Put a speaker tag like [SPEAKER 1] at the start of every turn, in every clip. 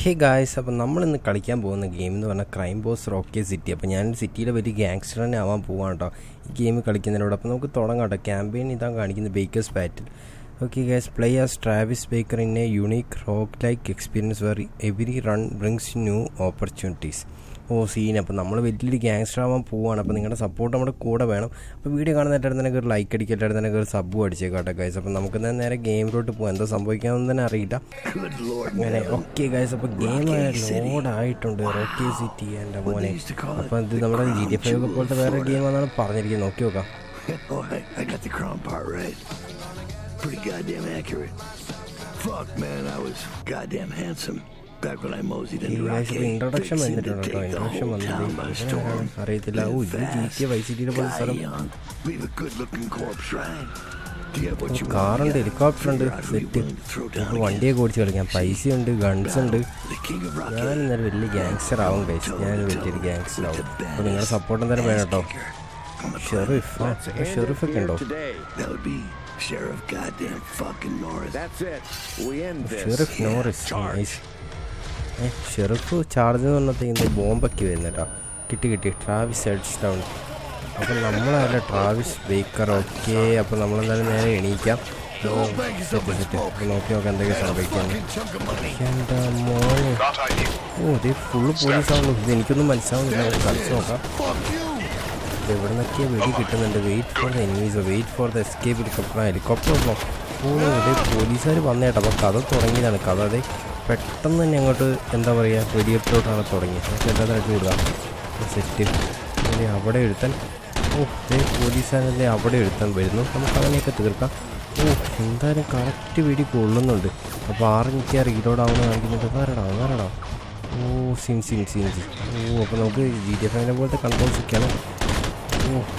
[SPEAKER 1] Hey guys, അപ്പോൾ നമ്മളിന്ന് കളിക്കാൻ പോകുന്ന ഗെയിം എന്ന് പറഞ്ഞാൽ ക്രൈം ബോസ് റോക്കറ്റ് സിറ്റി. അപ്പോൾ ഞാൻ സിറ്റിയിലെ വലിയ ഗാങ്സ്റ്റർ തന്നെ ആവാൻ പോവാണ് കേട്ടോ ഈ ഗെയിം കളിക്കുന്നതിനോട്. അപ്പോൾ നമുക്ക് തുടങ്ങാം കേട്ടോ. ക്യാമ്പയിൻ ഇതാ കാണിക്കുന്നത് Baker's battle. Okay guys, play as Travis Baker in a unique rock like experience where every run brings new opportunities. Scene. അപ്പോൾ നമ്മൾ വലിയൊരു ഗാങ്സ്റ്റർ ആവാൻ പോവുകയാണ്. അപ്പോൾ നിങ്ങളുടെ സപ്പോർട്ട് നമ്മുടെ കൂടെ വേണം. അപ്പോൾ വീഡിയോ കാണുന്നതായിട്ട് തന്നെ ഒരു ലൈക്ക് അടിക്കട്ടായിട്ട് തന്നെ ഒരു സബ്ബും അടിച്ചേക്കാട്ടെ ഗൈസ്. അപ്പോൾ നമുക്ക് നേരെ ഗെയിമിലോട്ട് പോകാം. എന്താ സംഭവിക്കാമെന്ന് തന്നെ അറിയില്ല അങ്ങനെ. ഓക്കെ ഗൈസ്, അപ്പോൾ ഗെയിം ലോഡായിട്ടുണ്ട് റോക്കി സിറ്റി എൻ്റെ മോനെ. അപ്പോൾ ഇത് നമ്മുടെ GTA 5 പോലത്തെ വേറെ ഗെയിമാണെന്നാണ് പറഞ്ഞിരിക്കുന്നത്. നോക്കി നോക്കാം.
[SPEAKER 2] Pretty goddamn accurate. Fuck man, I was goddamn handsome back when I moseyed into Rocky.
[SPEAKER 1] Introduction വന്നിട്ടുണ്ട് കേട്ടോ. ഇൻട്രൊഡക്ഷൻ വന്നിട്ട് അറിയത്തില്ല. GTA Vice Cityയുടെ പോലെ സ്ഥലം. കാറുണ്ട്, ഹെലികോപ്റ്റർ ഉണ്ട്, സെറ്റ്. നമുക്ക് വണ്ടിയൊക്കെ ഓടിച്ച് കളിക്കാം. പൈസയുണ്ട്, ഗൺസ് ഉണ്ട്. ഞാൻ ഇന്നലെ വലിയ ഗാങ്സ്റ്റർ ആവും ഗൈസ്. ഞാൻ വലിയൊരു ഗാങ്സ്റ്റർ ആവും. അപ്പോൾ നിങ്ങളുടെ സപ്പോർട്ട് എന്തായാലും വേണം കേട്ടോ. ഷെറിഫൊക്കെ ഉണ്ടോ?
[SPEAKER 2] Sheriff goddamn fucking Norris.
[SPEAKER 3] That's it. We end this.
[SPEAKER 1] Sheriff Norris. Nice. Sheriff charge വന്നത്തേക്ക് ബോംബൊക്കെ വരുന്നേട്ടാ. കിട്ടി ട്രാവിസ് ഹെഡ്സ് ഡൗൺ. അപ്പം നമ്മളല്ല ട്രാവിസ് ബേക്കർ. ഓക്കെ, അപ്പോൾ നമ്മളെന്തായാലും നേരെ എണീക്കാം. സെറ്റ്. അപ്പോൾ നോക്കി നോക്കാം എന്തൊക്കെ സംഭവിക്കാണ്. എന്താ മോനെ, ഇത് ഫുള്ള് പോലീസാണല്ലോ. ഇത് എനിക്കൊന്നും മനസ്സിലാവുന്നില്ല. കളിച്ച് നോക്കാം. എവിടെ നിന്നൊക്കെ വെടി കിട്ടുന്നുണ്ട്. Wait for the enemies, wait for the escape. Helicopter ഉണ്ടോ? ഇത് പോലീസുകാർ വന്നേട്ടാ. അപ്പോൾ കഥ തുടങ്ങിയതാണ്. കഥ അതെ പെട്ടെന്ന് തന്നെ അങ്ങോട്ട് എന്താ പറയുക വെടിയെട്ടോട്ടാണ് തുടങ്ങിയത്. പക്ഷേ എന്തായിട്ട് വിടുക. സെറ്റ്. അവിടെ എഴുത്താൻ പോലീസുകാരല്ലേ അവിടെ എഴുത്താൻ വരുന്നു. നമുക്ക് അങ്ങനെയൊക്കെ തീർക്കാം. എന്തായാലും കറക്റ്റ് വെടി കൊള്ളുന്നുണ്ട്. അപ്പോൾ 6 മിനിറ്റ് റീലോഡ് കാണിക്കുന്നുണ്ട്. വേറെടാ. സീൻ. അപ്പോൾ നമുക്ക് GTA 5 പോലത്തെ കൺട്രോൾസ് ഒക്കെയാണ്.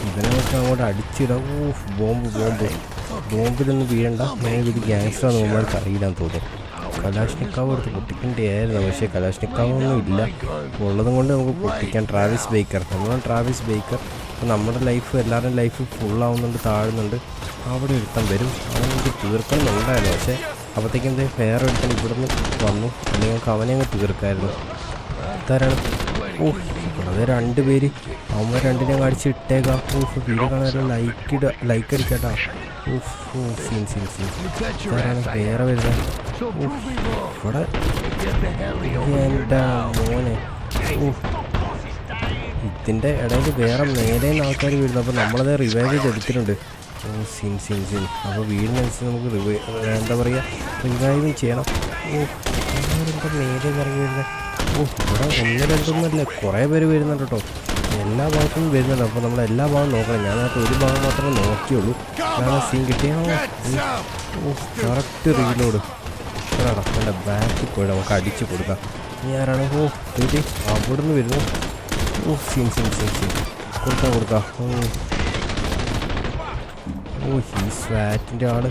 [SPEAKER 1] ഇതിനെ വെച്ച് അങ്ങോട്ട് അടിച്ചിടാം. ബോംബിലൊന്നും വീഴണ്ട. ഞാൻ ഇത് ഗാങ്സ്റ്ററാന്ന് മുമ്പ് അറിയില്ലാന്ന് തോന്നുന്നു. കലാഷ്നിക്കാവ് എടുത്ത് പൊട്ടിക്കേണ്ടിയായിരുന്നു. പക്ഷേ കലാഷ്നിക്കാവൊന്നും ഇല്ല. ഉള്ളതും കൊണ്ട് നമുക്ക് പൊട്ടിക്കാം. Travis Baker. നമ്മളാണ് ട്രാവിസ് ബേക്കർ. അപ്പോൾ നമ്മുടെ ലൈഫ് എല്ലാവരുടെയും ലൈഫ് ഫുള്ളാവുന്നുണ്ട്, താഴുന്നുണ്ട്. അവിടെ എടുത്താൻ വരും. അവനെ നമുക്ക് തീർക്കണമെന്നുണ്ടായിരുന്നു. പക്ഷേ അപ്പോഴത്തേക്കും എന്തേ ഫെയർ എടുക്കാൻ ഇവിടുന്ന് വന്നു. അല്ലെങ്കിൽ നമുക്ക് അവനെ അങ്ങ് തീർക്കായിരുന്നു. ഇതാരാണ്? അത് 2 പേര്. അവന്മാർ 2 അടിച്ച് ഇട്ടേക്കാം. വീഡിയോ കാണാൻ ലൈക്ക് അടിക്കാട്ടാ. സീൻ. ഇതാരാണ് വേറെ വരുന്നത്? ഇവിടെ എൻ്റെ മോനെ. ഇതിൻ്റെ ഇടയിൽ വേറെ നേരെയും ആൾക്കാർ വീഴുന്നു. അപ്പോൾ നമ്മളത് റിവൈവ് ചെയ്തെടുത്തിട്ടുണ്ട്. സീൻ. അപ്പോൾ വീടിനനുസരിച്ച് നമുക്ക് എന്താ പറയുക റിവൈവും ചെയ്യണം. എന്താ നേരെ ഇറങ്ങി വരുന്നത്? ഇവിടെ 1-2 കുറേ പേര് വരുന്നുണ്ട് കേട്ടോ. എല്ലാ ഭാഗത്തും വരുന്നുണ്ട്. അപ്പോൾ നമ്മൾ എല്ലാ ഭാഗവും നോക്കണം. ഞാനകത്ത് ഒരു ഭാഗം മാത്രമേ നോക്കിയുള്ളൂ. ഞാൻ സീൻ കിട്ടിയ കറക്റ്റ് റീലോഡ്. എൻ്റെ ബാക്കിൽ പോയി നമുക്ക് അടിച്ച് കൊടുക്കാം. ഇനി ആരാണ്? തീറ്റി അവിടെ നിന്ന് വരുന്നു. സീൻ. കൊടുക്കാം. ഈ സ്വാറ്റിൻ്റെ ആള്.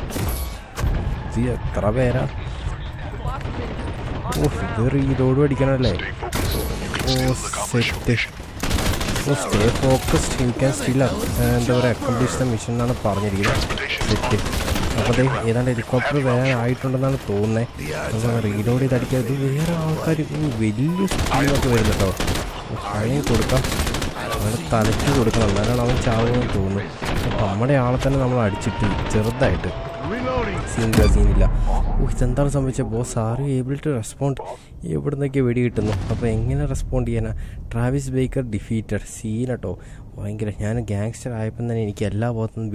[SPEAKER 1] ഇത് എത്ര പേരാ? ഇത് റീലോഡ് അടിക്കണല്ലേ. Set. Stay focused, you can still എന്താ പറയുക അക്കംപ്ലിഷ് ദ മിഷൻ എന്നാണ് പറഞ്ഞിരിക്കുന്നത്. സെറ്റ്. അപ്പോൾ ഏതാണ്ട് ഹെലികോപ്റ്റർ വരാനായിട്ടുണ്ടെന്നാണ് തോന്നുന്നത്. റീലോഡ് ചെയ്തടിക്കുക. ഇത് വേറെ ആൾക്കാർ വലിയ സ്പീഡൊക്കെ വരുന്നു കേട്ടോ. അതിന് കൊടുക്കാം. അവൻ്റെ തലയ്ക്ക് കൊടുക്കണം. എന്നാലാണ് അവൻ ചാവുമെന്ന് തോന്നുന്നു. നമ്മുടെ ആളെ തന്നെ നമ്മൾ അടിച്ചിട്ട് ചെറുതായിട്ട്. സീനില്ല. ഇതെന്താണ് സംഭവിച്ചത്? Boss are you able to respond? എവിടെ നിന്നൊക്കെ വെടി കിട്ടുന്നു. അപ്പോൾ എങ്ങനെ റെസ്പോണ്ട് ചെയ്യാനാ? Travis Baker defeated. സീനട്ടോ ഭയങ്കര. ഞാൻ ഗാങ്സ്റ്റർ ആയപ്പം തന്നെ എനിക്ക് എല്ലാ ഭാഗത്തുനിന്നും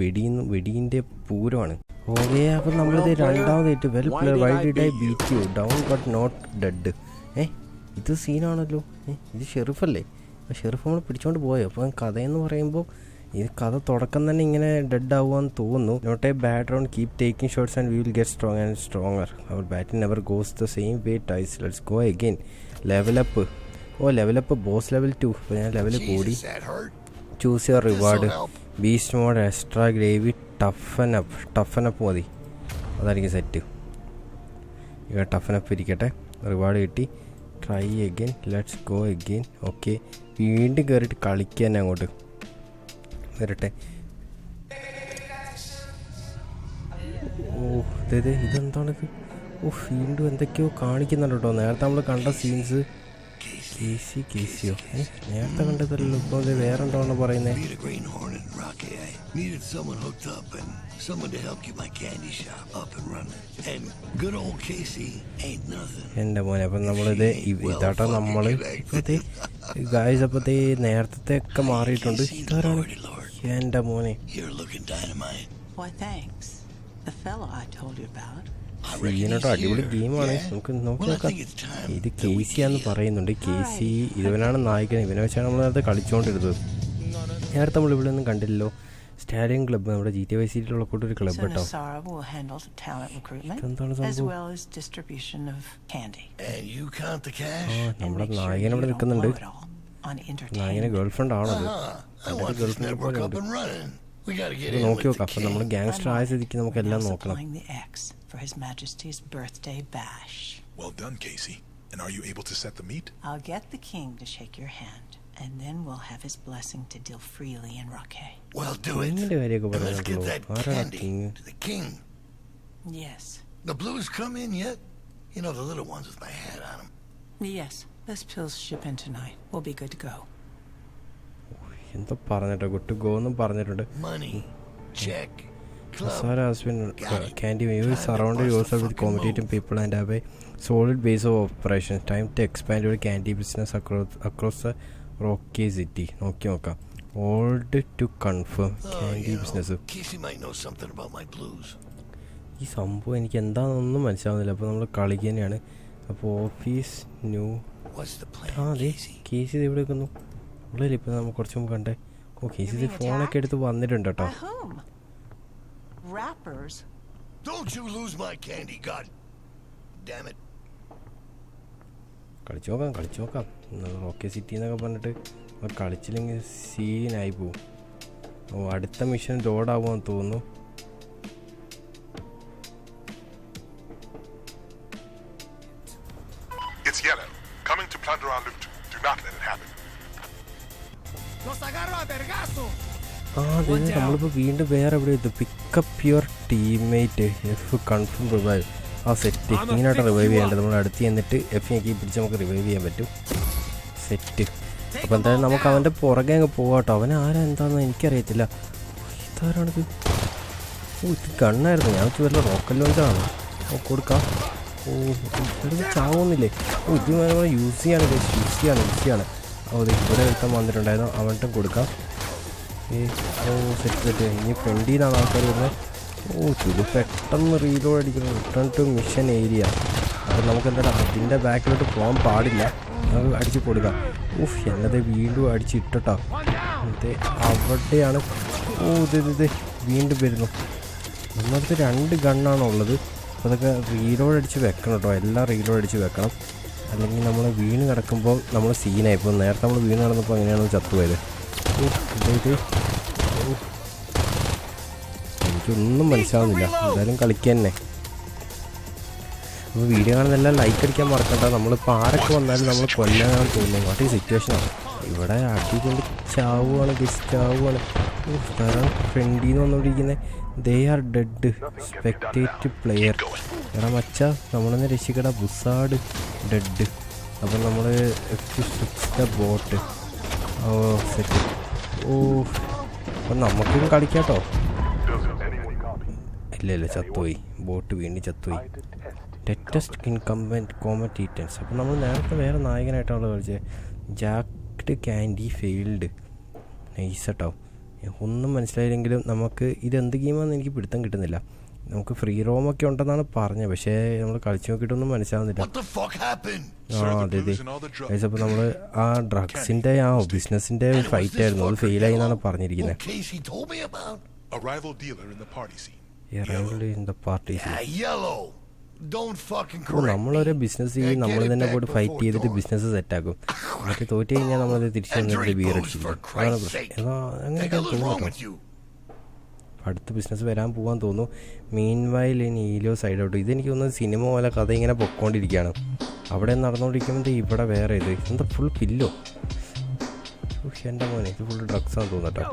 [SPEAKER 1] വെടീൻ്റെ പൂരമാണ്. ഓക്കെ, അപ്പം നമ്മളിത് രണ്ടാമതായിട്ട് well play why did I beat you down but not dead. ഇത് സീനാണല്ലോ. ഇത് ഷെറിഫല്ലേ? ഷെറിഫ് നമ്മൾ പിടിച്ചോണ്ട് പോയോ? അപ്പം കഥയെന്ന് പറയുമ്പോൾ ഈ കഥ തുടക്കം തന്നെ ഇങ്ങനെ ഡെഡ് ആവുകയെന്ന് തോന്നുന്നു. Not a bad round, keep taking shots and we will get strong and stronger. Our batting never goes the same way twice. Let's go again. Level up. Level up boss level 2. അപ്പോൾ ഞാൻ ലെവൽ കൂടി. Choose your reward. Beast mode, extra gravy, toughen up മതി. അതായിരിക്കും set. Toughen up ഇരിക്കട്ടെ. Reward കിട്ടി. Try again. Let's go again. Okay, വീണ്ടും കയറിയിട്ട് കളിക്കുക തന്നെ അങ്ങോട്ട് വരട്ടെ. ഇതെന്താണിത്? വീണ്ടും എന്തൊക്കെയോ കാണിക്കുന്നുണ്ട് കേട്ടോ. നേരത്തെ നമ്മൾ കണ്ട സീൻസ് കേസിയോ നേരത്തെ കണ്ടതല്ലോ. ഇപ്പോൾ അത് വേറെ എന്താണെന്ന് പറയുന്നത്.
[SPEAKER 2] Needed someone hooked up and someone to help keep my candy shop up and running. And good old Casey ain't nothing.
[SPEAKER 1] എൻ്റെ മോനെ അപ്പം നമ്മളിത് ഇതാട്ടോ നമ്മൾ ഇപ്പോഴത്തെ ഗായ്സ് അപ്പോഴത്തെ നേരത്തെ ഒക്കെ മാറിയിട്ടുണ്ട്. ഇതാരാണ് എൻ്റെ മോനെ? സീനോട്ടോ അടിപൊളി ഗെയിമാണ്. നമുക്ക് നോക്കി നോക്കാം. ഇത് കേസിയാന്ന് പറയുന്നുണ്ട്. കേസി ഇവനാണ് നായകൻ. ഇവനെ വെച്ചാണ് നമ്മൾ നേരത്തെ കളിച്ചുകൊണ്ടിരുന്നത്. നേരത്തെ നമ്മൾ ഇവിടെ ഒന്നും കണ്ടില്ലല്ലോ. സ്റ്റാലിയൻ ക്ലബ്ബ് നമ്മുടെ GTA Vice Cityയിലുള്ള കൂട്ടൊരു ക്ലബ്ബ് കേട്ടോ. എന്താണ് സംഭവം? നമ്മുടെ നായകൻ ഇവിടെ നിൽക്കുന്നുണ്ട്. നായകന് ഗേൾഫ്രണ്ട് ആണത്. എൻ്റെ ഗേൾഫ്രണ്ട് പോലെ ഉണ്ട്. നോക്കി നോക്കാം. അപ്പം നമ്മൾ ഗാങ്സ്റ്റർ ആയ സ്ഥിതിക്ക് നമുക്ക് എല്ലാം നോക്കണം.
[SPEAKER 4] Well done, Casey. And are you able to set the meat?
[SPEAKER 5] I'll get the king to shake your hand. And then we'll have his blessing to deal freely in Roque.
[SPEAKER 2] Well, do it. And let's get that candy to the king.
[SPEAKER 5] Yes.
[SPEAKER 2] The blues come in yet? You know, the little ones with my hat on them.
[SPEAKER 5] Yes. Those pills ship in tonight. We'll be good to go.
[SPEAKER 1] എന്താ പറഞ്ഞിട്ടോ? Good to go എന്നും പറഞ്ഞിട്ടുണ്ട്.
[SPEAKER 2] Money. Check.
[SPEAKER 1] Sarah has been candy. You surround yourself with competent people and have a solid base of operations. Time to expand your candy business across the Roque City. നോക്കി നോക്കാം. Old to confirm candy business.
[SPEAKER 2] Casey might know something about my blues.
[SPEAKER 1] ഈ സംഭവം എനിക്ക് എന്താണെന്നൊന്നും മനസ്സിലാവുന്നില്ല. അപ്പോൾ നമ്മൾ കളിക്കുക തന്നെയാണ്. അപ്പോൾ ഓഫീസ് ന്യൂ അതെ കേസി ഇവിടെ വെക്കുന്നു. ഉള്ളിൽ ഇപ്പം നമുക്ക് കുറച്ച് മുമ്പ് കണ്ടേ. ഓ കേസി ഫോണൊക്കെ എടുത്ത് വന്നിട്ടുണ്ട് കേട്ടോ.
[SPEAKER 5] Rappers.
[SPEAKER 2] Don't you lose my candy, God damn it.
[SPEAKER 1] കളിച്ചു നോക്കാം. റോക്കെ സിറ്റി എന്നൊക്കെ പറഞ്ഞിട്ട് കളിച്ചില്ലെങ്കിൽ സീനായി പോവും. ഓ അടുത്ത മിഷൻ ലോഡാവുമെന്ന് തോന്നുന്നു.
[SPEAKER 4] It's yellow. Coming to plunder our loot. Do not let it happen.
[SPEAKER 1] അതെ നമ്മളിപ്പോൾ വീണ്ടും വേറെ എവിടെ എത്തും. Pickup your teammate F confirm revive. ആ സെറ്റ് ഇങ്ങനെയായിട്ട് റിവൈവ് ചെയ്യേണ്ടത്. നമ്മൾ അടുത്ത് ചെന്നിട്ട് എഫ് ഞെക്കി പിടിച്ച് നമുക്ക് റിവൈവ് ചെയ്യാൻ പറ്റും. സെറ്റ്. അപ്പോൾ എന്തായാലും നമുക്ക് അവൻ്റെ പുറകെ അങ്ങ് പോകാട്ടോ. അവൻ ആരാ എന്താണെന്ന് എനിക്കറിയത്തില്ല. ഇതാരാണിത്? ഓ ഇത് ഗണ്ണായിരുന്നു. ഞാൻ വല്ല റോക്കറ്റ് ലോഞ്ചാണ്. ഓ കൊടുക്കാം. ഓ ഇത് ചാവുന്നില്ലേ? ഓ ഇത് യൂസ് ചെയ്യാണ്. ഓ ഇവിടെ ഒരുത്തം വന്നിട്ടുണ്ടായിരുന്നു. അവൻട്ടും കൊടുക്കാം. ഓ സെറ്റ്. ഇനി ഫ്രണ്ടിൽ നിന്നാണ് ആൾക്കാർ വരുന്നത്. ഓ ഇത് പെട്ടെന്ന് റീലോഡ് അടിക്കണം. Return to mission area. അപ്പോൾ നമുക്ക് എന്തായാലും അതിൻ്റെ ബാക്കിലോട്ട് പോകാൻ പാടില്ല. നമുക്ക് അടിച്ച് കൊടുക്കാം. ഓഫ് എന്നത് വീണ്ടും അടിച്ചിട്ടോ. അതെ അവിടെയാണ്. ഓ ഇത് വീണ്ടും വരുന്നു. നമ്മളടുത്ത് 2 ഗണ്ണാണുള്ളത്. അപ്പോൾ അതൊക്കെ റീലോഡ് അടിച്ച് വെക്കണം കേട്ടോ. എല്ലാം റീലോഡ് അടിച്ച് വെക്കണം. അല്ലെങ്കിൽ നമ്മൾ വീണ് കിടക്കുമ്പോൾ നമ്മൾ സീനായി. ഇപ്പോൾ നേരത്തെ നമ്മൾ വീണ് കിടന്നപ്പോൾ അങ്ങനെയാണ് ചത്തുപോയത്. എനിക്കൊന്നും മനസ്സിലാവുന്നില്ല. എന്തായാലും കളിക്കുക തന്നെ. അപ്പോൾ വീഡിയോ കാണുന്നതെല്ലാം ലൈക്ക് അടിക്കാൻ മറക്കണ്ട. നമ്മളിപ്പോൾ ആരൊക്കെ വന്നാലും നമ്മൾ കൊല്ലാനാണ് തോന്നുന്നത്. വാട്ട് ഈ സിറ്റുവേഷനാണ്. ഇവിടെ അടികൊണ്ട് ചാവുകയാണ്. ഫ്രണ്ടിൽ നിന്ന് വന്നുകൊണ്ടിരിക്കുന്നത്. They are dead. Spectate player. എടാ മച്ച നമ്മളൊന്ന് രക്ഷിക്കട. ബുസാഡ് ഡെഡ്. അപ്പം നമ്മൾ F6 ബോട്ട്. ഓ സെറ്റ്. ഓ അപ്പം നമുക്കും കളിക്കാട്ടോ. ഇല്ല ചത്തുപോയി. ബോട്ട് വീണ്ടും ചത്തുപോയി. ടെറ്റസ്റ്റ് ഇൻകംബൻറ്റ് കോമ്പറ്റീറ്റൻസ്. അപ്പം നമ്മൾ നേരത്തെ വേറെ നായകനായിട്ടാണ് കളിച്ചത്. ജാക്ട് ക്യാൻഡി ഫെയിൽഡ്. നൈസ് കേട്ടോ. ഒന്നും മനസ്സിലായില്ലെങ്കിലും നമുക്ക് ഇതെന്ത് ഗെയിമാണെന്ന് എനിക്ക് പിടുത്തം കിട്ടുന്നില്ല. നമുക്ക് ഫ്രീ റോമൊക്കെ ഉണ്ടെന്നാണ് പറഞ്ഞത്. പക്ഷേ നമ്മൾ കളിച്ചു നോക്കിയിട്ടൊന്നും മനസ്സിലാവുന്നില്ല. അതെ അപ്പോൾ നമ്മൾ ആ ഡ്രഗ്സിൻ്റെ ബിസിനസ്സിൻ്റെ ഫൈറ്റായിരുന്നു. അത് ഫെയിലായി എന്നാണ് പറഞ്ഞിരിക്കുന്നത്. നമ്മളൊരു ബിസിനസ് ചെയ്യും. നമ്മൾ തന്നെ പോയിട്ട് ഫൈറ്റ് ചെയ്തിട്ട് ബിസിനസ് സെറ്റാക്കും. എന്നിട്ട് തോറ്റ് കഴിഞ്ഞാൽ നമ്മളത് തിരിച്ചു വന്നിട്ട് ബിയർ അടിച്ചിരിക്കും. അതാണ് പ്രശ്നം. അങ്ങനെയൊക്കെ തോന്നുന്നു. അടുത്ത ബിസിനസ് വരാൻ പോകാൻ തോന്നുന്നു. മീൻ വൈൽ നീലോ സൈഡോട്ട്. ഇതെനിക്ക് തോന്നുന്നത് സിനിമ പോലെ കഥ ഇങ്ങനെ പൊക്കോണ്ടിരിക്കുകയാണ്. അവിടെ നടന്നുകൊണ്ടിരിക്കുമ്പോൾ ഇവിടെ വേറെ ഇത് എന്താ ഫുൾ പില്ലോ. എൻ്റെ മോനെ ഇത് ഫുൾ ഡ്രഗ്സ് ആണെന്ന് തോന്നട്ടോ.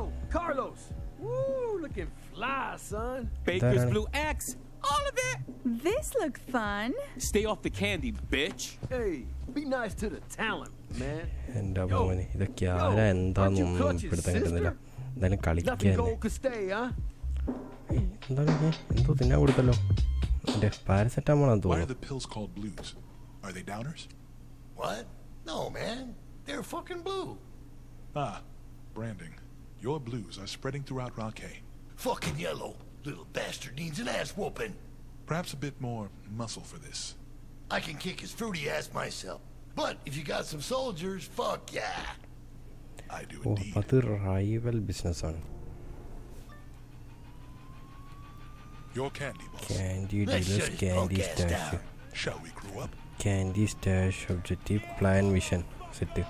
[SPEAKER 6] All of it?
[SPEAKER 7] This looked fun.
[SPEAKER 6] Stay off the candy, bitch.
[SPEAKER 8] Hey, be nice to the talent, man.
[SPEAKER 1] എൻ്റെ മോനെ ഇതൊക്കെ ആരാ എന്താന്നൊന്നും പിടുത്തം കിട്ടുന്നില്ല. എന്തായാലും കളിക്കാൻ
[SPEAKER 8] Nothing gold could stay, huh?
[SPEAKER 1] എന്താണ് എന്തോ തിന്നാൻ കൊടുത്തല്ലോ. എൻ്റെ പാരസെറ്റാമോളാന്ന്
[SPEAKER 4] Why are
[SPEAKER 1] തോന്നുന്നു.
[SPEAKER 4] the pills called blues? Are they downers?
[SPEAKER 2] What? No, man. They're fucking blue.
[SPEAKER 4] Ah, branding. Your blues are spreading throughout Rockay.
[SPEAKER 2] Fucking yellow. Little bastard needs an ass whooping.
[SPEAKER 4] Perhaps a bit more muscle for this.
[SPEAKER 2] I can kick his fruity ass myself. But if you got some soldiers, fuck yeah.
[SPEAKER 4] I do
[SPEAKER 1] oh
[SPEAKER 4] indeed.
[SPEAKER 1] അത് rival ബിസിനസ്സാണ്.
[SPEAKER 4] Your candy boss.
[SPEAKER 1] Candy
[SPEAKER 2] Let's
[SPEAKER 1] dealers
[SPEAKER 2] shut his
[SPEAKER 1] candy
[SPEAKER 2] punk ass
[SPEAKER 1] stash.
[SPEAKER 2] down.
[SPEAKER 4] Shall we grow up?
[SPEAKER 1] Candy stash objective plan vision set.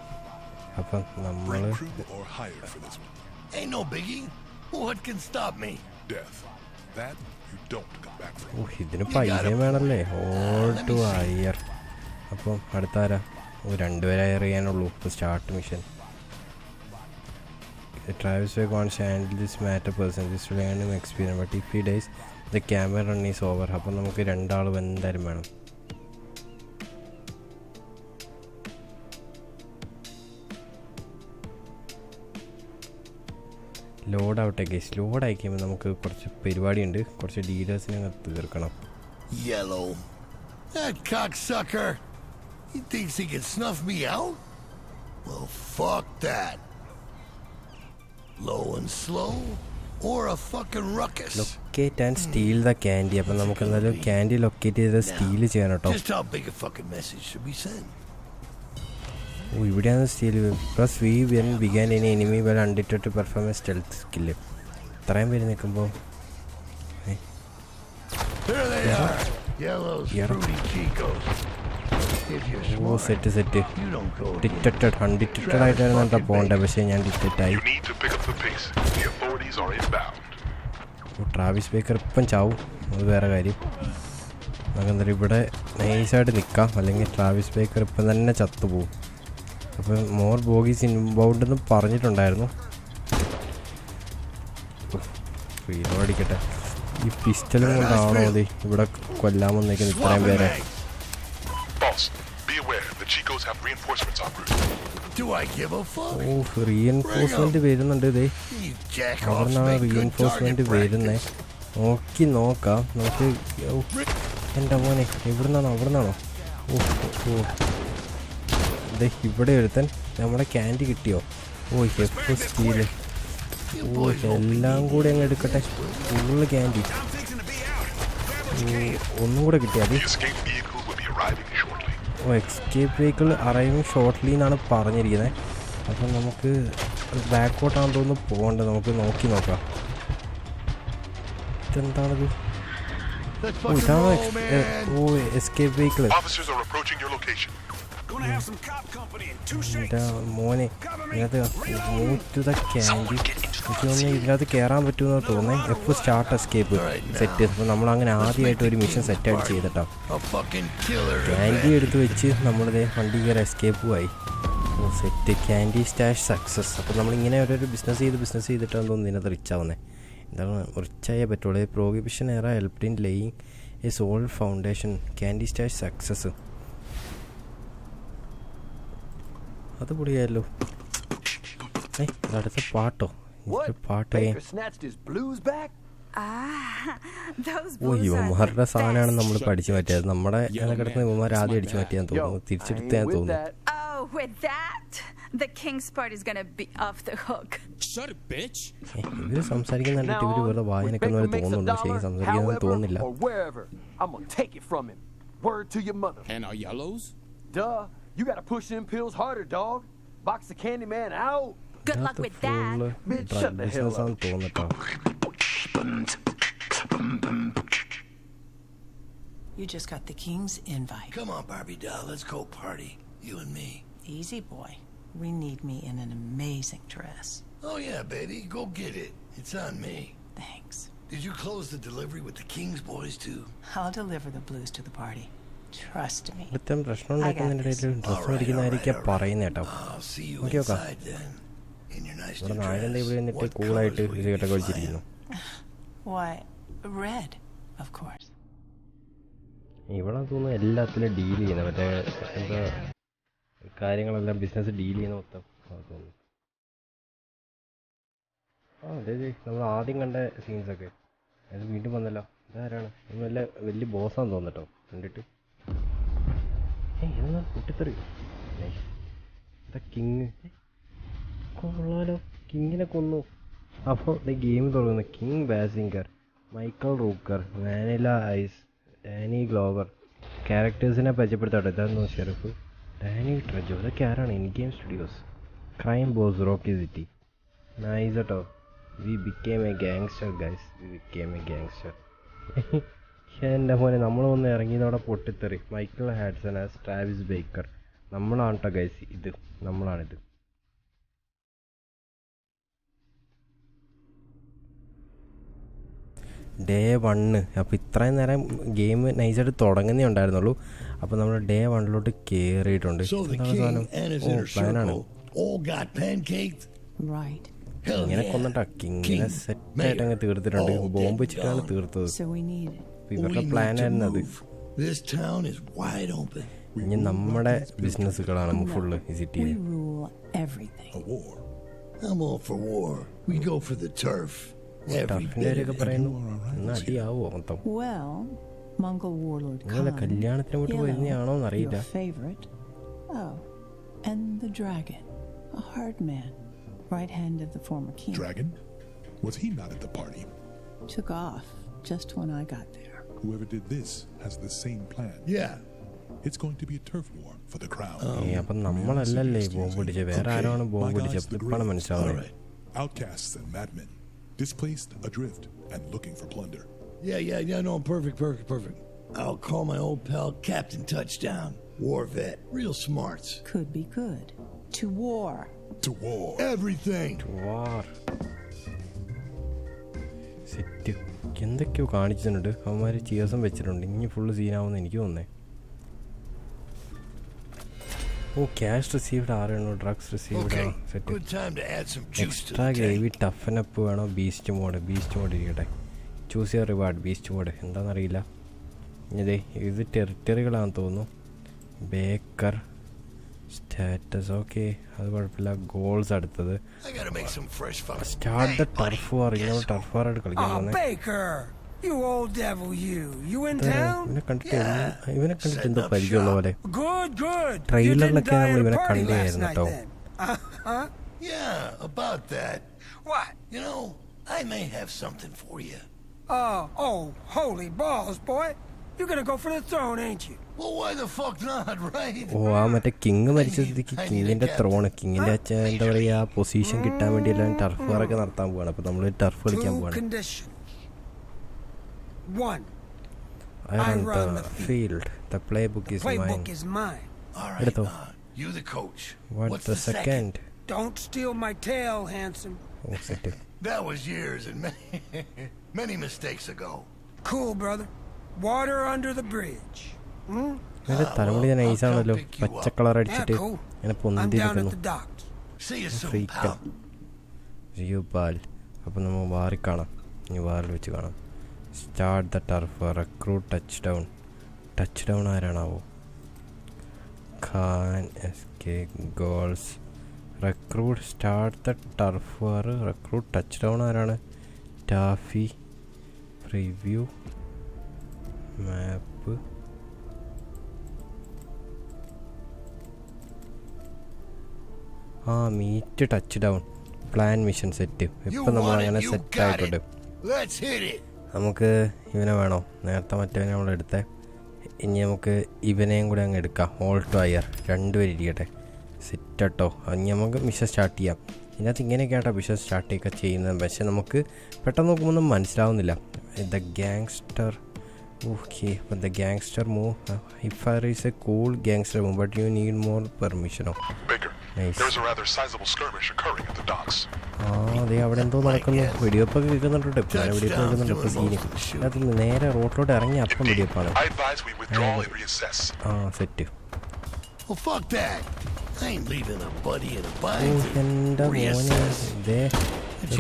[SPEAKER 1] അപ്പം നമ്മൾ
[SPEAKER 4] Bring crew or hired for this one?
[SPEAKER 2] Ain't no biggie. What can stop me?
[SPEAKER 4] Death. That you don't come back from.
[SPEAKER 1] ഓ ഇതിന് പൈസ വേണമല്ലേ. All to hire. അപ്പം അടുത്താരാ? ഓ 2 പേരെ hire ചെയ്യാനുള്ളൂ ഇപ്പോൾ start mission. Travis Way wants to handle this matter person. This will earn him experience. But if he dies, the camera run is over. അപ്പോൾ നമുക്ക് 2 ആൾ എന്തായാലും വേണം. ലോഡ് ആവട്ടെ ഗൈസ്. ലോഡ് അയക്കുമ്പോൾ നമുക്ക് കുറച്ച് പരിപാടിയുണ്ട്. കുറച്ച് ഡീലേഴ്സിനെ തീർക്കണം.
[SPEAKER 2] Yellow. That cocksucker. He thinks he can snuff me out? Well, fuck that. Low and slow, or a fucking ruckus.
[SPEAKER 1] Locate and steal the candy. അപ്പം നമുക്ക് എന്തായാലും ക്യാൻഡി ലൊക്കേറ്റ് ചെയ്ത് സ്റ്റീൽ ചെയ്യണം കേട്ടോ.
[SPEAKER 2] Just how big a fucking message should we send?
[SPEAKER 1] ഓ ഇവിടെയാണ് steal. Plus we when began ഇനി enemy well undetect to perform a stealth skill. ഇത്രയും പേര് നിൽക്കുമ്പോൾ
[SPEAKER 2] There they are. Yellow's fruity Chicos. If you're
[SPEAKER 1] oh
[SPEAKER 2] smart,
[SPEAKER 1] set set.
[SPEAKER 2] you don't go
[SPEAKER 1] detected undetected ആയിട്ടായിരുന്നു കേട്ടോ പോകേണ്ടത്. പക്ഷേ ഞാൻ ഡിറ്റക്റ്റായി.
[SPEAKER 4] You need to pick up the pace. The authorities are inbound.
[SPEAKER 1] Travis Baker ഇപ്പം ചാവും. അത് വേറെ കാര്യം. നമുക്ക് എന്തായാലും ഇവിടെ നൈസായിട്ട് നിൽക്കാം. അല്ലെങ്കിൽ ട്രാവിസ് ബേക്കർ ഇപ്പം തന്നെ ചത്തുപോകും. അപ്പോൾ മോർ ബോഗീസ് ഇൻബൗണ്ട് എന്ന് പറഞ്ഞിട്ടുണ്ടായിരുന്നു. റീലോ അടിക്കട്ടെ. ഈ പിസ്റ്റലും കൊണ്ടാണോ മതി ഇവിടെ കൊല്ലാൻ വന്നേക്കുന്നത് ഇത്രയും പേരെ.
[SPEAKER 4] Boss, be aware. The Chicos have reinforcements en route.
[SPEAKER 2] Do I give a fuck?
[SPEAKER 1] ഓ റീഎൻഫോഴ്സ്മെൻറ്റ് വരുന്നുണ്ട്. ഇതേ
[SPEAKER 2] You jackoffs
[SPEAKER 1] അവിടെ നിന്നാണ്
[SPEAKER 2] make good
[SPEAKER 1] റീഎൻഫോഴ്സ്മെൻറ്റ്
[SPEAKER 2] target
[SPEAKER 1] വരുന്നത്.
[SPEAKER 2] practice.
[SPEAKER 1] നോക്കി നോക്കാം നമുക്ക്. എൻ്റെ മോനെ എവിടെ നിന്നാണോ? അവിടെ നിന്നാണോ? ഓ ഓ അതെ ഇവിടെ ഒരുത്തൻ. നമ്മുടെ ക്യാൻഡി കിട്ടിയോ? ഓ എഫ് സ്റ്റീല്. ഓ എല്ലാം കൂടി അങ്ങ് എടുക്കട്ടെ. Full candy. ഒന്നും കൂടെ കിട്ടിയാൽ
[SPEAKER 4] The escape vehicles will be arriving shortly.
[SPEAKER 1] ഓ എക്സ്കേപ്പ് വെഹിക്കിൾ അറൈവിങ് ഷോർട്ട്ലി എന്നാണ് പറഞ്ഞിരിക്കുന്നത്. അപ്പം നമുക്ക് ബാക്കോട്ടാണെന്ന് തോന്നുന്നു പോകേണ്ടത്. നമുക്ക് നോക്കി നോക്കാം. ഇതെന്താണത്?
[SPEAKER 2] Let's
[SPEAKER 1] ഓ
[SPEAKER 2] fucking
[SPEAKER 1] ഇതാണോ
[SPEAKER 2] roll, man.
[SPEAKER 1] ഓ escape vehicle.
[SPEAKER 4] Officers are approaching your location.
[SPEAKER 6] Gonna have some cop company in 2
[SPEAKER 1] എൻ്റെ
[SPEAKER 6] shakes.
[SPEAKER 1] മോനെ ഇതിനകത്ത് മൂത്ത് ദ ക്യാൻഡി. എനിക്ക് തോന്നുന്നു ഇതിനകത്ത് കയറാൻ പറ്റുമെന്ന് തോന്നുന്നത്. F start escape set. അപ്പോൾ നമ്മളങ്ങനെ ആദ്യമായിട്ട് ഒരു മിഷൻ സെറ്റായിട്ട് ചെയ്തിട്ടോ.
[SPEAKER 2] A fucking killer
[SPEAKER 1] candy
[SPEAKER 2] event.
[SPEAKER 1] എടുത്ത് വെച്ച് നമ്മളിത് വണ്ടി കയറി എസ്കേപ്പുമായി. ഓ സെറ്റ്. Candy stash success. അപ്പോൾ നമ്മളിങ്ങനെ ഓരോരോ ബിസിനസ് ചെയ്തിട്ടാണ് തോന്നുന്നു ഇതിനകത്ത് റിച്ച് ആവുന്നത്. എന്താണ് റിച്ചായേ പറ്റുള്ളൂ. പ്രോഹിബിഷൻ എറ helped in laying A solid foundation. Candy stash success. അത് പൊളിയായല്ലോ. അടുത്ത പാട്ടോ?
[SPEAKER 8] What?
[SPEAKER 1] പാട്ട്
[SPEAKER 8] Baker snatched his blues back?
[SPEAKER 7] Those
[SPEAKER 1] oh
[SPEAKER 7] blues are
[SPEAKER 1] യുവമാരുടെ
[SPEAKER 7] the
[SPEAKER 1] സാധനമാണ് നമ്മൾ
[SPEAKER 7] best.
[SPEAKER 1] പഠിച്ചു മാറ്റിയത്. നമ്മുടെ കിടക്കുന്ന യുവമാർ ആദ്യം അടിച്ചു മാറ്റിയാന്ന്
[SPEAKER 8] Yo,
[SPEAKER 1] തോന്നുന്നു.
[SPEAKER 8] I
[SPEAKER 1] തിരിച്ചെടുത്താൻ
[SPEAKER 8] ain't with
[SPEAKER 1] തോന്നുന്നു.
[SPEAKER 8] that.
[SPEAKER 7] Oh, with that, the King's part is gonna be off the hook.
[SPEAKER 6] Shut it, bitch.
[SPEAKER 1] ഇവര് സംസാരിക്കുന്ന കണ്ടിട്ട്
[SPEAKER 8] Now
[SPEAKER 1] ഇവര്
[SPEAKER 8] on,
[SPEAKER 1] വെറുതെ
[SPEAKER 8] when
[SPEAKER 1] വായനക്കുന്ന
[SPEAKER 8] Baker
[SPEAKER 1] പോലെ
[SPEAKER 8] makes a
[SPEAKER 1] തോന്നുന്നുണ്ട്. പക്ഷേ
[SPEAKER 8] dollar,
[SPEAKER 1] സംസാരിക്കുന്നത്
[SPEAKER 8] however
[SPEAKER 1] തോന്നുന്നില്ല.
[SPEAKER 8] or wherever, I'm gonna take it from him. Word to your mother.
[SPEAKER 6] And our yellows?
[SPEAKER 8] Duh, you gotta push them pills harder, dog. Box the candy man out.
[SPEAKER 7] Good luck with that.
[SPEAKER 1] Full
[SPEAKER 8] Bitch,
[SPEAKER 1] drug
[SPEAKER 8] shut the hell
[SPEAKER 1] business ആണെന്ന് തോന്നിട്ടോ.
[SPEAKER 5] You just got the King's invite.
[SPEAKER 2] Come on, Barbie doll. Let's go party. You and me.
[SPEAKER 5] Easy, boy. We need me in an amazing dress.
[SPEAKER 2] Oh, yeah, baby. Go get it. It's on me.
[SPEAKER 5] Thanks.
[SPEAKER 2] Did you close the delivery with the King's boys, too?
[SPEAKER 5] I'll deliver the blues to the party. Trust me.
[SPEAKER 1] ഇവിടുത്തെ പ്രശ്നം ഉണ്ടാക്കുന്നതിൻ്റെ ഇടയിൽ dress മേടിക്കുന്നതായിരിക്കും പറയുന്നത് കേട്ടോ.
[SPEAKER 2] I'll see you
[SPEAKER 1] Okay, okay.
[SPEAKER 2] inside then. In your nice
[SPEAKER 1] ഇവിടെ
[SPEAKER 2] new
[SPEAKER 1] നായകൻ്റെ
[SPEAKER 2] dress.
[SPEAKER 1] ഇവിടെ നിന്നിട്ട്
[SPEAKER 2] What
[SPEAKER 1] കൂളായിട്ട്
[SPEAKER 2] colors will you
[SPEAKER 1] സിഗരറ്റൊക്കെ
[SPEAKER 2] be
[SPEAKER 1] വലിച്ചിരിക്കുന്നു.
[SPEAKER 5] Why, red, of course.
[SPEAKER 1] ഇവിടെ തോന്നുന്നു എല്ലാത്തിലും ഡീൽ ചെയ്യുന്നത് മറ്റേ എന്താ കാര്യങ്ങളെല്ലാം ബിസിനസ് ഡീൽ ചെയ്യുന്ന മൊത്തം തോന്നുന്നു. അതെ നമ്മൾ ആദ്യം കണ്ട സീൻസൊക്കെ അത് വീണ്ടും വന്നല്ലോ. ഇതാരാണ്? വല്ല വലിയ ബോസാന്ന് തോന്നട്ടോ കണ്ടിട്ട്. എന്നാ പൊട്ടിത്തെറി ഇതാ കിങ് കൊള്ളാലോ. കിങ്ങിനെ കൊന്നു. അപ്പോൾ ഗെയിം തുടങ്ങുന്നു. Kim Basinger, Michael Rooker, Vanilla Ice, Danny Glover. ക്യാരക്ടേഴ്സിനെ പരിചയപ്പെടുത്താട്ടോ. ഇതായിരുന്നു ഷെറിഫ്, ഡാനി ട്രെജോ. ഇതൊക്കെ ആരാണ്? InGame Studios. Crime boss, Rockay City. Nice കേട്ടോ. We become a gangster guys, we become a gangster. എൻ്റെ മോനെ നമ്മൾ വന്ന് ഇറങ്ങിയതോടെ പൊട്ടിത്തെറി. Michael Hudson as Travis Baker. നമ്മളാണ് കേട്ടോ ഗൈസ്, ഇത് നമ്മളാണിത്. ഡേ 1. അപ്പോൾ ഇത്രയും നേരം ഗെയിം നൈസായിട്ട് തുടങ്ങുന്നേ ഉണ്ടായിരുന്നുള്ളൂ. അപ്പോൾ നമ്മൾ ഡേ 1 കയറിയിട്ടുണ്ട്. പ്ലാനാണ് ഇങ്ങനെ കൊന്നിട്ടാ കിങ്ങിനെ സെറ്റായിട്ട് അങ്ങ് തീർത്തിട്ടുണ്ട്. ബോംബ് വെച്ചിട്ടാണ് തീർത്തത്. ഇവരുടെ പ്ലാനായിരുന്നു അത്. ഇനി നമ്മുടെ ബിസിനസ്സുകളാണ് ഫുള്ള് ഈ സിറ്റിയിൽ. ടർഫിന്റെ കാര്യമൊക്കെ പറയുന്നു. ഇന്ന് അടിയാവോ മൊത്തം? നിങ്ങളെ കല്യാണത്തിന് പോയിട്ട് വരുന്നതാണോ എന്നറിയില്ല.
[SPEAKER 5] Right hand of the former king.
[SPEAKER 4] Dragon? Was he not at the party?
[SPEAKER 5] Took off just when I got there.
[SPEAKER 4] Whoever did this has the same plan.
[SPEAKER 2] Yeah.
[SPEAKER 4] It's going to be a turf war for the crown.
[SPEAKER 1] അപ്പം നമ്മളല്ലല്ലേ bomb പിടിച്ചത്, വേറെ ആരാണ് bomb പിടിച്ചത്? ഇപ്പോഴാണ് മനസ്സിലാവുന്നത്.
[SPEAKER 4] Outcasts and madmen, displaced, adrift, and looking for plunder.
[SPEAKER 2] Yeah, no, perfect. I'll call my old pal Captain Touchdown. War vet, real smarts.
[SPEAKER 5] Could be good. To war.
[SPEAKER 4] To war.
[SPEAKER 2] Everything.
[SPEAKER 1] Set എന്തൊക്കെയോ കാണിച്ചിട്ടുണ്ട്. അവന്മാർ ചിയേഴ്സും വെച്ചിട്ടുണ്ട്. ഇനി full സീനാവുമെന്ന് എനിക്ക് തോന്നുന്നേ. ഓ, cash received 6 drugs received. Set. Extra gravy toughen up വേണോ? ബീസ്റ്റ് മോഡ് ഇരിക്കട്ടെ. Choose your reward. Beast mode എന്താണെന്നറിയില്ല. ഇത് ടെറിട്ടറികളാണെന്ന് തോന്നുന്നു. ബേക്കർ സ്റ്റാറ്റസ് ഓക്കെ, അത് കുഴപ്പമില്ല. ഗോൾസ് അടുത്തത് സ്റ്റാർട്ട് ദ ടർഫ് വാർ. ഇങ്ങനെ ടർഫ് വാർ ആയിട്ട് കളിക്കാൻ പോകുന്നത്. ഇവനെ കണ്ടിട്ട് എന്തോ പരിചയമുള്ള പോലെ. ട്രെയിലറിലൊക്കെ നമ്മൾ ഇവനെ കണ്ടായിരുന്നു കേട്ടോ. ഓ, ആ മറ്റേ കിങ് മരിച്ച സ്ഥിതിക്ക് കിങ്ങിന്റെ ത്രോണ്, കിങ്ങിന്റെ എന്താ പറയാ പൊസിഷൻ കിട്ടാൻ വേണ്ടി എല്ലാം ടർഫ് വാറൊക്കെ നടത്താൻ പോവാണ്. അപ്പൊ നമ്മള് ടർഫ് കളിക്കാൻ പോവാണ്. Field the playbook is mine. എടുത്തോ. What the second?
[SPEAKER 9] Don't steal my tail, handsome.
[SPEAKER 1] ഓ, set.
[SPEAKER 2] That was years and many mistakes ago.
[SPEAKER 9] Cool, brother. Water under the bridge.
[SPEAKER 1] തലമുടി ഞാൻ ഐസാണല്ലോ. പച്ച കളർ അടിച്ചിട്ട് ഇങ്ങനെ പൊന്തിരിക്കുന്നു. അപ്പം നമ്മൾ വാറി കാണാം. ഇനി വാറിൽ വെച്ച് കാണാം. Start the turf. Recruit Touchdown ആരാണാവോ? ഖാൻ എസ്കെ ഗോൾസ്. Recruit start the turf war. Recruit Touchdown ആരാണ്? Taffy. Preview map. Meet Touchdown plan mission set. ഇപ്പം നമ്മളങ്ങനെ സെറ്റ് ആയിട്ടുണ്ട്. നമുക്ക് ഇവനെ വേണോ? നേരത്തെ മറ്റവനെ നമ്മളെടുത്തേ. ഇനി നമുക്ക് ഇവനെയും കൂടെ അങ്ങ് എടുക്കാം. ഓൾ ടു ഹയർ 2 പേര് ഇരിക്കട്ടെ. സെറ്റ് കേട്ടോ. ഇനി നമുക്ക് മിഷൻ സ്റ്റാർട്ട് ചെയ്യാം. ഇതിനകത്ത് ഇങ്ങനെയൊക്കെ ആട്ടോ മിഷൻ സ്റ്റാർട്ട് ചെയ്യുക ചെയ്യുന്നത്. പക്ഷേ നമുക്ക് പെട്ടെന്ന് നോക്കുമ്പോൾ മനസ്സിലാവുന്നില്ല. The gangster. Okay, but the gangster move. Fire is a cool gangster move, but you need more permission.
[SPEAKER 4] Baker,
[SPEAKER 1] nice.
[SPEAKER 4] There's a rather sizable skirmish occurring at the docks.
[SPEAKER 1] അതെ, അവിടെ എന്തോ നടക്കുന്നു. വെടിവെപ്പൊക്കെ കേൾക്കുന്നുണ്ട്. വെടിവെപ്പ് കേൾക്കുന്നുണ്ട്. ഇപ്പോൾ സീന് അത് നേരെ റോഡിലോട്ട് ഇറങ്ങി അപ്പം വെടിവെപ്പാണ്. സെറ്റ്. എൻ്റെ മോനെ ഇതേ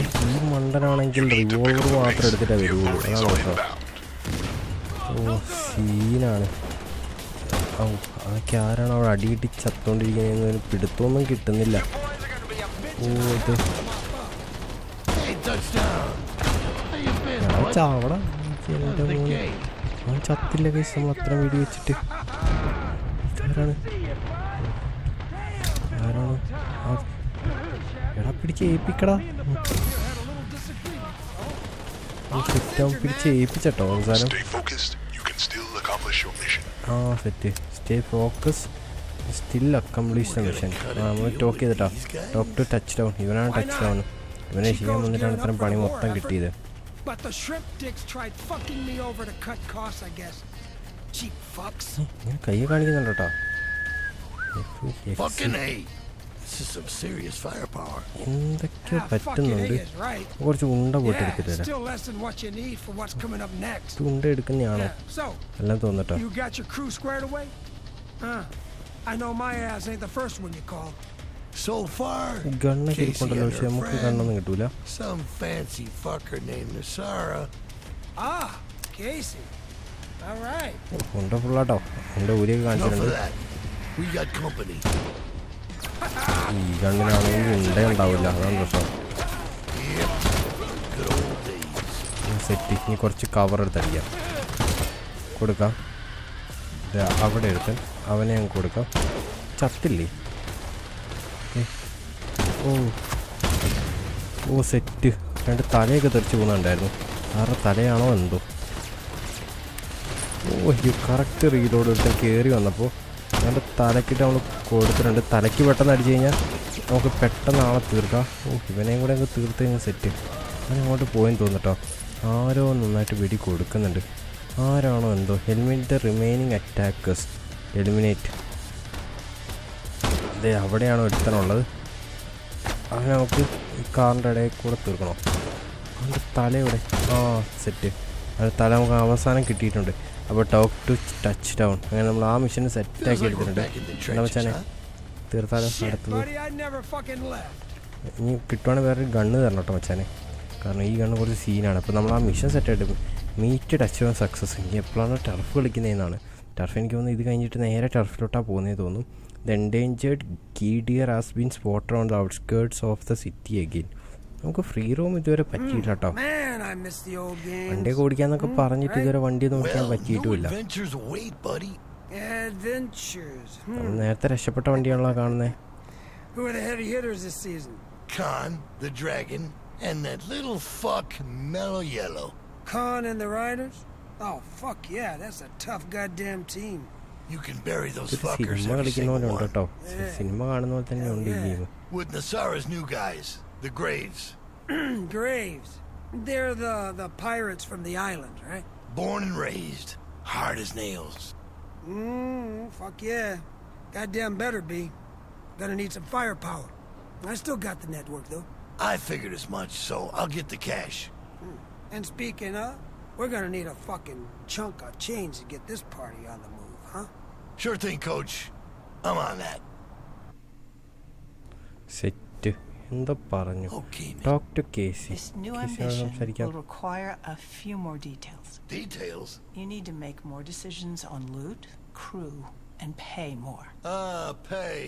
[SPEAKER 1] ഈ മണ്ടനാണെങ്കിൽ റിവോൾവർ മാത്രം എടുത്തിട്ടേ വരുള്ളൂ. അതാണ് കേട്ടോ. ഓ, സീനാണ്. ഓ അതൊക്കെ ആരാണ് അവിടെ അടിയിട്ടി ചത്തോണ്ടിരിക്കുന്നതെന്ന് പിടുത്തമൊന്നും കിട്ടുന്നില്ല. ഓ ഇത് ചാവട അവൻ ചത്തില്ല കേസ്. നമ്മൾ അത്ര വീടി വെച്ചിട്ട് ആരാണ് എടാ പിടിച്ച് ഏൽപ്പിക്കടാ. പിടിച്ച് ഏൽപ്പിച്ചട്ടോ അവസാനം. ആ set. Stay focus still accomplish mission. നമ്മൾ ടോക്ക് ചെയ്തിട്ടാ. Talk to Touchdown. ഇവനാണ് ടച്ച് ഡൗൺ. ഇവനെ ചെയ്യാൻ വന്നിട്ടാണ് ഇത്രയും പണി മൊത്തം കിട്ടിയത്.
[SPEAKER 9] But the shrimp dicks tried fucking me over to cut costs, I guess. Cheap fucks.
[SPEAKER 1] ഞാൻ കൈ കാണിക്കുന്നുണ്ട് കേട്ടോ.
[SPEAKER 2] Fucking A. This is some serious firepower.
[SPEAKER 1] എന്തൊക്കെയോ പറ്റുന്നുണ്ട്. കുറച്ച് ഉണ്ട പോയിട്ട് എടുത്തിട്ടില്ല.
[SPEAKER 9] Still less than what you need for what's coming up next.
[SPEAKER 1] ഉണ്ട എടുക്കുന്നയാണോ
[SPEAKER 9] So,
[SPEAKER 1] എല്ലാം തോന്നട്ടോ.
[SPEAKER 9] you got your crew squared away? I know my ass ain't the first one you called.
[SPEAKER 2] So far,
[SPEAKER 1] ഗണ്ണൊക്കെ
[SPEAKER 2] Casey
[SPEAKER 1] ഇരിപ്പുണ്ടല്ലോ.
[SPEAKER 2] and
[SPEAKER 1] പക്ഷെ
[SPEAKER 2] her
[SPEAKER 1] നമുക്ക്
[SPEAKER 2] friend,
[SPEAKER 1] ഗണ്ണൊന്നും കിട്ടൂല.
[SPEAKER 2] some fancy fucker named Nasara.
[SPEAKER 9] Ah, Casey. All right.
[SPEAKER 1] ഉണ്ട ഫുള്ളാട്ടോ. എൻ്റെ ഊരിയൊക്കെ
[SPEAKER 2] Enough of
[SPEAKER 1] കാണിച്ചിട്ടുണ്ട്.
[SPEAKER 2] that. We got company.
[SPEAKER 1] ഈ ഗണ്ണിനാണെങ്കിൽ ഉണ്ട ഉണ്ടാവില്ല. അതാണ് പ്രശ്നം.
[SPEAKER 2] Yep. Good old days.
[SPEAKER 1] Set. ഇനി കുറച്ച് കവർ എടുത്തടിക്കാം. കൊടുക്കാം. അവിടെ എടുത്ത് അവനെ ഞങ്ങൾക്ക് കൊടുക്കാം. ചത്തില്ലേ? ഓ സെറ്റ്. രണ്ട് തലയൊക്കെ തെറിച്ച് പോകുന്നുണ്ടായിരുന്നു. ആരുടെ തലയാണോ എന്തോ. ഓ ഈ കറക്റ്റ് റീലോഡ് എടുത്ത് കയറി വന്നപ്പോൾ എൻ്റെ തലക്കിട്ട് നമ്മൾ കൊടുത്തിട്ടുണ്ട്. തലയ്ക്ക് പെട്ടെന്ന് അടിച്ചു കഴിഞ്ഞാൽ നമുക്ക് പെട്ടെന്ന് ആളെ തീർക്കാം. ഓ ഇവനെയും കൂടെ അങ്ങ് തീർത്ത് കഴിഞ്ഞാൽ സെറ്റ്. അവൻ അങ്ങോട്ട് പോയെന്ന് തോന്നിട്ടോ. ആരോ നന്നായിട്ട് വെടി കൊടുക്കുന്നുണ്ട്. ആരാണോ എന്തോ. Eliminate the remaining attackers. Eliminate. അതെ അവിടെയാണോ എടുക്കാനുള്ളത്. അത് നമുക്ക് ഈ കാറിൻ്റെ ഇടയിൽ കൂടെ തീർക്കണോ? അതിൻ്റെ തലയുടെ സെറ്റ്. അത് തല നമുക്ക് അവസാനം കിട്ടിയിട്ടുണ്ട്. അപ്പോൾ ടോക്ക് ടു ടച്ച് ഡൗൺ. അങ്ങനെ നമ്മൾ ആ മിഷൻ സെറ്റാക്കി എടുത്തിട്ടുണ്ട്. എന്താ വെച്ചാൽ തീർത്താലും അടുത്തത് ഇനി കിട്ടുവാണെങ്കിൽ വേറൊരു ഗണ്ണ് തരണം കേട്ടോ മച്ചാനെ. കാരണം ഈ ഗണ്ണ് കുറച്ച് സീനാണ്. അപ്പോൾ നമ്മൾ ആ മിഷൻ സെറ്റായിട്ട് മീറ്റ് ടച്ച് ഡൗൺ സക്സസ്. ഇനി എപ്പോഴാണ് ടർഫ് കളിക്കുന്നതെന്നാണ്. ടർഫ് എനിക്ക് തോന്നുന്നു ഇത് കഴിഞ്ഞിട്ട് നേരെ ടർഫിലോട്ടാണ് പോകുന്നതെന്ന് തോന്നും. The endangered key deer has been spotted on the outskirts of the city again. നമുക്ക് ഫ്രീ റൂം ഇതുവരെ പറ്റിയില്ല കേട്ടോ. വണ്ടി ഓടിക്കാന്നൊക്കെ പറഞ്ഞിട്ട് ഇതുവരെ വണ്ടി നോക്കാൻ പറ്റിയിട്ടുമില്ല. നേരത്തെ രക്ഷപ്പെട്ട വണ്ടിയാണല്ലോ കാണുന്നത്.
[SPEAKER 2] Khan, the dragon, and that little fuck Mellow Yellow.
[SPEAKER 9] Khan and the Riders? Oh fuck yeah, that's a tough goddamn team.
[SPEAKER 2] You can bury those fuckers
[SPEAKER 1] cinema
[SPEAKER 2] every single
[SPEAKER 1] കളിക്കുന്നവരുണ്ട്
[SPEAKER 2] one.
[SPEAKER 1] കേട്ടോ. സിനിമ കാണുന്ന പോലെ തന്നെ ഉണ്ട് ഈ game.
[SPEAKER 2] With Nasara's new guys, the Graves.
[SPEAKER 9] Graves. They're the pirates from the island, right?
[SPEAKER 2] Born and raised, hard as nails.
[SPEAKER 9] Fuck yeah. Goddamn better be. Gonna need some firepower. I still got the network though.
[SPEAKER 2] I figured as much, so I'll get the cash.
[SPEAKER 9] And speaking of, we're gonna need a fucking chunk of change to get this party on the move, huh?
[SPEAKER 2] Sure thing, coach. I'm on that.
[SPEAKER 1] Set. എന്താ പറഞ്ഞു?
[SPEAKER 2] Okay, man.
[SPEAKER 1] Talk to Casey.
[SPEAKER 5] This new ambition will require a few more details.
[SPEAKER 2] Details?
[SPEAKER 5] You need to make more decisions on loot, crew, and pay more.
[SPEAKER 2] Pay.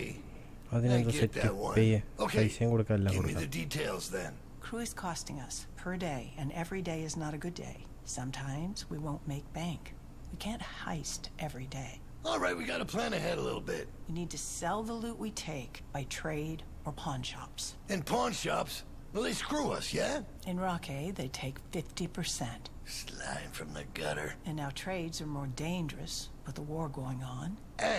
[SPEAKER 1] അതിനെന്താ set. പേയെ പൈസയും കൊടുക്കാം എല്ലാം
[SPEAKER 2] Give me the
[SPEAKER 1] കൊടുക്കാം.
[SPEAKER 2] details then.
[SPEAKER 5] Crew is costing us per day, and every day is not a good day. Sometimes we won't make bank. We can't heist every day.
[SPEAKER 2] All right, we gotta plan ahead a little bit.
[SPEAKER 5] We need to sell the loot we take by trade or pawn shops.
[SPEAKER 2] In pawn shops, well, they screw us, yeah?
[SPEAKER 5] In Rockay, they take 50%.
[SPEAKER 2] Slime from the gutter.
[SPEAKER 5] And now trades are more dangerous with the war going on.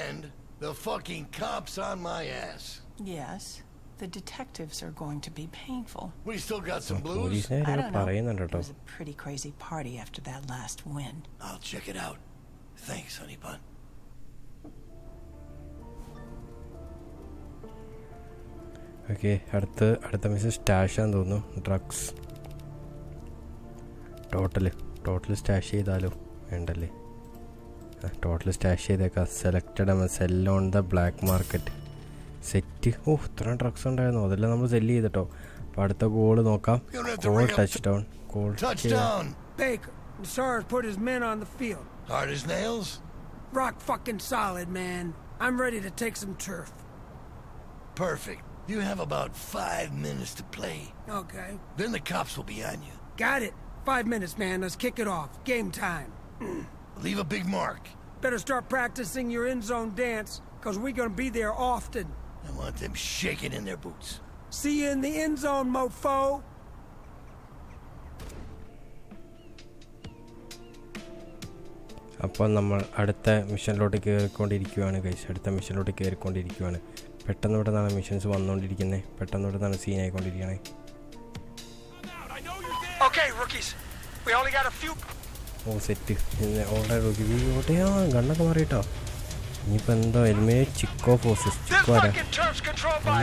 [SPEAKER 2] And the fucking cops on my ass.
[SPEAKER 5] Yes, the detectives are going to be painful.
[SPEAKER 2] We still got some blues?
[SPEAKER 1] പോലീസിനെ
[SPEAKER 5] I don't know.
[SPEAKER 1] പറയുന്നുണ്ട്
[SPEAKER 5] It
[SPEAKER 1] കേട്ടോ.
[SPEAKER 5] was a pretty crazy party after that last win.
[SPEAKER 2] I'll check it out. Thanks, honey bun.
[SPEAKER 1] Okay, അടുത്ത mission സ്റ്റാഷാന്ന് തോന്നുന്നു. Drugs total stash ചെയ്താലോ? വേണ്ടല്ലേ. Total stash ചെയ്തേക്കാം. Selected cell on the black market. Set. ഇത്രയും drugs ഉണ്ടായിരുന്നു. അതെല്ലാം നമ്മൾ cell ചെയ്തിട്ടോ. അപ്പോൾ അടുത്ത ഗോള് നോക്കാം. Goal touch down.
[SPEAKER 2] Touchdown!
[SPEAKER 9] Baker, Nasara's put his men on the field.
[SPEAKER 2] Hard as nails?
[SPEAKER 9] Rock fucking solid, man. I'm ready to take some turf.
[SPEAKER 2] Perfect. You have about 5 minutes to play.
[SPEAKER 9] Okay.
[SPEAKER 2] Then the cops will be on you.
[SPEAKER 9] Got it. 5 minutes, man. Let's kick it off. Game time.
[SPEAKER 2] Leave a big mark.
[SPEAKER 9] Better start practicing your end zone dance, because we're gonna be there often.
[SPEAKER 2] I want them shaking in their boots.
[SPEAKER 9] See you in the end zone, mofo.
[SPEAKER 1] അപ്പോൾ നമ്മൾ അടുത്ത മിഷനിലോട്ട് കയറിക്കൊണ്ടിരിക്കുകയാണ് guys. അടുത്ത മിഷനിലോട്ട് കയറിക്കൊണ്ടിരിക്കുകയാണ്. പെട്ടെന്ന് ഇവിടെ നിന്നാണ് missions വന്നുകൊണ്ടിരിക്കുന്നത്. പെട്ടെന്ന് ഇവിടെ നിന്നാണ് സീൻ ആയിക്കൊണ്ടിരിക്കുന്നത്. ഓ സെറ്റ് ഓൾറെഡി ഓട്ടെയാ ഗണ്ണൊക്കെ മാറിയിട്ടോ. ഇനിയിപ്പോൾ എന്തോ എലിമിനേറ്റ് ചിക്കോ ഫോഴ്സസ് ചിക്കോ ആരാ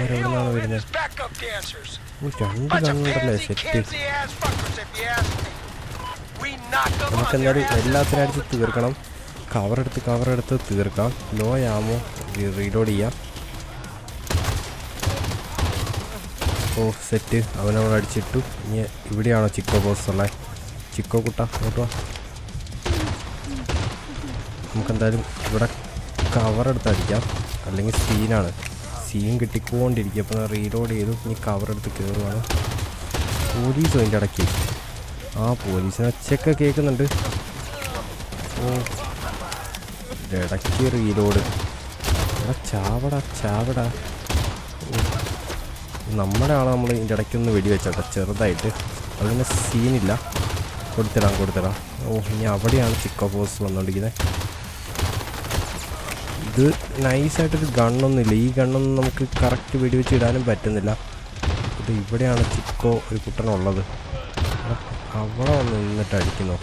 [SPEAKER 1] എവിടെ നിന്നാണ് വരുന്നത്? ഓ 2 ഗണ്ണുണ്ടല്ലേ. സെറ്റ്. നമുക്കെന്തായാലും എല്ലാത്തിനും അടിച്ച് തീർക്കണം. കവറെടുത്ത് തീർക്കാം. ലോ ആമോ റീലോഡ് ചെയ്യാം. ഓ സെറ്റ്. അവനവിടെ അടിച്ചിട്ടു. ഇനി ഇവിടെയാണോ ചിക്കോ ബോസ് ഉള്ളത്? ചിക്കോ കുട്ട കേട്ടോ. നമുക്കെന്തായാലും ഇവിടെ കവറെടുത്ത് അടിക്കാം, അല്ലെങ്കിൽ സീനാണ്. സീൻ കിട്ടിക്കൊണ്ടിരിക്കും. അപ്പോൾ റീലോഡ് ചെയ്തു. ഇനി കവറെടുത്ത് കയറുവാണ്. പോലീസ് അതിൻ്റെ ഇടയ്ക്ക്. ആ പോലീസിനെ ഒച്ചയൊക്കെ കേൾക്കുന്നുണ്ട്. ഓ ഇടയ്ക്ക് റീലോഡ്. ചാവടാ. നമ്മുടെ ആളെ നമ്മൾ ഇതിൻ്റെ ഇടയ്ക്കൊന്ന് വെടിവെച്ചോട്ടെ ചെറുതായിട്ട്. അതിന് സീനില്ല. കൊടുത്തിടാം. ഓ ഇനി അവിടെയാണ് ചിക്കോ ബോസ് വന്നുകൊണ്ടിരിക്കുന്നത്. ഇത് നൈസായിട്ടൊരു ഗണ്ണൊന്നുമില്ല. ഈ ഗണ്ണൊന്നും നമുക്ക് കറക്റ്റ് വെടിവെച്ച് ഇടാനും പറ്റുന്നില്ല. ഇത് ഇവിടെയാണ് ചിക്കോ ഒരു കുട്ടനുള്ളത്. അവിടെ വന്ന് നിന്നിട്ട് അടിക്കുന്നു.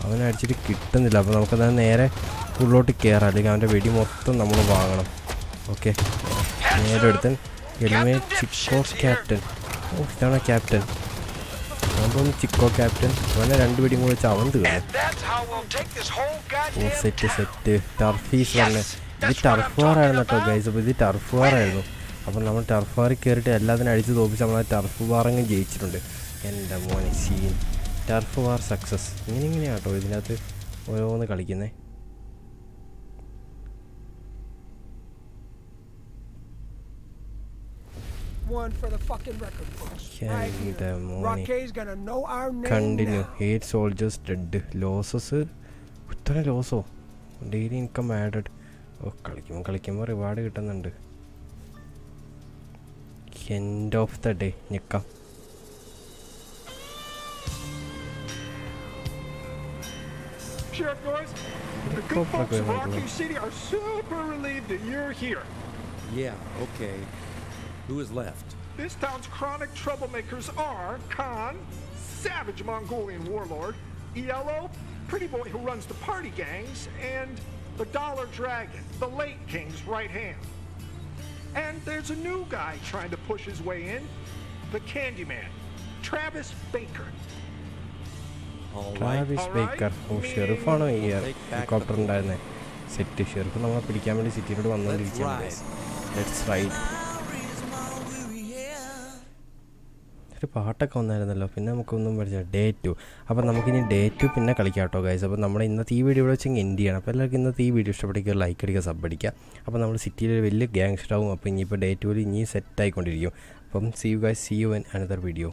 [SPEAKER 1] അവനടിച്ചിട്ട് കിട്ടുന്നില്ല. അപ്പോൾ നമുക്കത് നേരെ ഉള്ളോട്ട് കയറാം, അല്ലെങ്കിൽ അവൻ്റെ വെടി മൊത്തം നമ്മൾ വാങ്ങണം. ഓക്കെ നേരെ എടുത്തൻ എലിമിനേറ്റ് ചിക്കോ ക്യാപ്റ്റൻ. ഓ ഇതാണ് ക്യാപ്റ്റൻ. അതുകൊണ്ട് ചിക്കോ ക്യാപ്റ്റൻ. അവനെ 2 വെടിയും കൂടി വെച്ച് അവൻ തീർന്നു. ഓ സെറ്റ്. ടർഫീസ് വന്നെ. ഇത് ടർഫ് വാറായിരുന്നു കേട്ടോ ഗൈസ്. അപ്പോൾ ഇത് ടർഫ് വാറായിരുന്നു. അപ്പം നമ്മൾ ടർഫ് വാറിൽ കയറിയിട്ട് എല്ലാത്തിനും അടിച്ച് തോപ്പിച്ച് നമ്മൾ ആ ടർഫ് വാറങ്ങ് ജയിച്ചിട്ടുണ്ട്. എൻ്റെ മോനെ സീൻ. ടർഫ് വാർ സക്സസ്. ഇങ്ങനെയാണ് കേട്ടോ ഇതിനകത്ത് ഓരോന്ന് കളിക്കുന്നത്.
[SPEAKER 9] One for the fucking record books.
[SPEAKER 1] എൻ്റെ മോനെ.
[SPEAKER 9] Rocket's gonna know our name.
[SPEAKER 1] Continue. 8 soldiers dead. Losses ഇത്ര ലോസോ. Daily income added. ഓ കളിക്കുമ്പോൾ റിവാർഡ് കിട്ടുന്നുണ്ട്. എൻഡ് ഓഫ് ദ ഡേ നിൽക്കാം.
[SPEAKER 10] Sheriff Norris, the good folks of Arkham City are super relieved that you're here.
[SPEAKER 3] Yeah, okay. Who is left?
[SPEAKER 10] This town's chronic troublemakers are Khan, savage Mongolian warlord, ELO, pretty boy who runs the party gangs, and the Dollar Dragon, the late king's right hand. And there's a new guy trying to push his way in, the Candyman, Travis Baker.
[SPEAKER 1] Travis Baker. ഓ ഷെറിഫാണോ ഈ helicopter ഉണ്ടായിരുന്നത്? Set. Sheriff നമ്മളെ പിടിക്കാൻ വേണ്ടി സിറ്റിയിലോട്ട് വന്നുകൊണ്ടിരിക്കുകയാണ്. Let's ride. ഒരു പാട്ടൊക്കെ വന്നായിരുന്നല്ലോ. പിന്നെ നമുക്കൊന്നും പഠിച്ച ഡേ 2. അപ്പോൾ നമുക്കിനി ഡേ 2 പിന്നെ കളിക്കാം കേട്ടോ ഗൈസ്. അപ്പോൾ നമ്മുടെ ഇന്നത്തെ ഈ വീഡിയോ ഇവിടെ വെച്ചെങ്കിൽ എൻഡ് ചെയ്യണം. അപ്പോൾ എല്ലാവർക്കും ഇന്നത്തെ ഈ വീഡിയോ ഇഷ്ടപ്പെടുക, ലൈക്ക് അടിക്കുക, സബ് അടിക്കുക. അപ്പോൾ നമ്മൾ സിറ്റിയിൽ വലിയ ഗ്യാങ്സ്റ്റർ ആവും. അപ്പോൾ ഇനിയിപ്പോൾ ഡേ 2 ഇനി സെറ്റ് ആയിക്കൊണ്ടിരിക്കും. അപ്പം see you guys, see you in another video.